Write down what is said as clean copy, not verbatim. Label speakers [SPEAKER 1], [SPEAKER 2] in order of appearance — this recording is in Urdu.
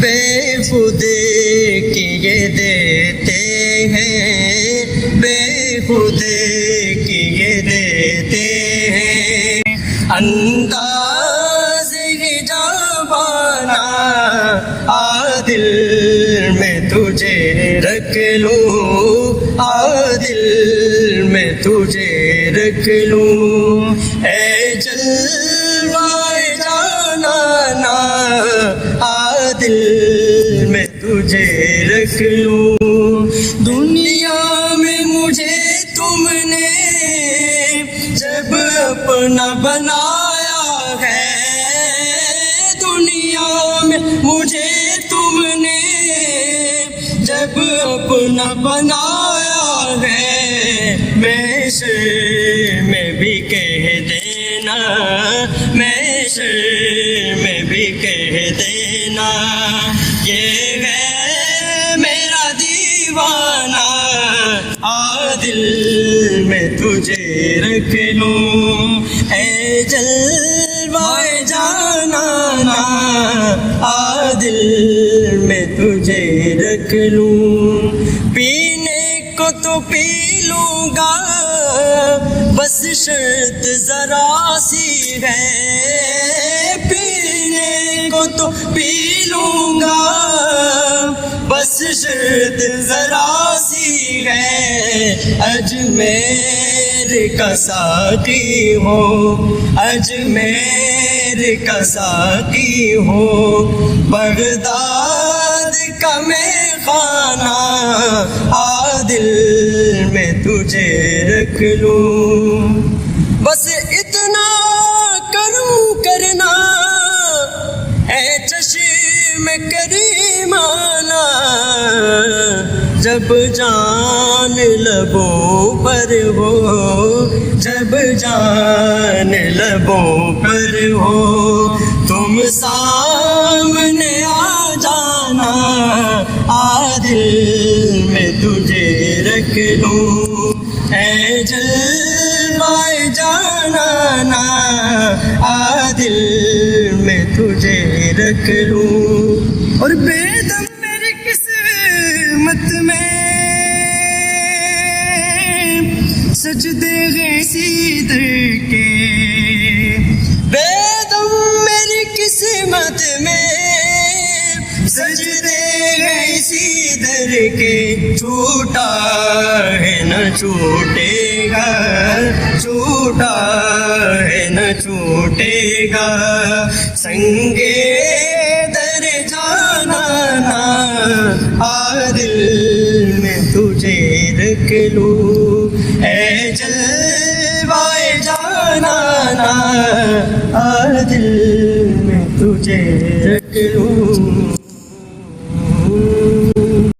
[SPEAKER 1] بے خود کیے دیتے ہیں، بے خود کیے دیتے ہیں، انداز جوانہ عادل میں تجھے رکھ لوں، عادل میں تجھے رکھ لوں، اے جلوائے جانانا عادل میں تجھے رکھ لوں۔ دنیا میں مجھے تم نے جب اپنا بنایا ہے، دنیا میں مجھے تم نے جب اپنا بنایا ہے، محشر میں بھی کہہ دینا، محشر میں بھی کہہ دینا، یہ ہے میرا دیوانہ عادل میں تجھے رکھ لوں، اے جلوائے جانانا عادل میں تجھے رکھ لوں۔ پینے کو تو پی لوں گا بس شرط ذرا سی ہے، پینے کو تو پی لوں گا بس شرط ذرا سی ہے، اجمیر کا ساقی ہو، اجمیر کا ساقی ہو، بغداد کا میخانہ عادل میں تجھے رکھ لوں۔ بس اتنا کروں کرنا اے چشم کریمانہ، جب جان لبوں پر ہو، جب جان لبوں پر ہو، تم سامنے آ جانا عادل میں تجھے رکھ لوں، اے جلوائے جانانا عادل میں تجھے رکھ لوں۔ اور بے دم میری قسمت میں سجدے ہیں سیدر کے، بے دم میری قسمت میں سجدے ہیں سیدر کے، چھوٹا ہے نہ چھوٹے گا، چھوٹا ہے نہ چھوٹے گا، سنگے در جانانا عادل میں تجھے رکھ لوں، اے جلوائے جانانا عادل میں تجھے رکھ لوں۔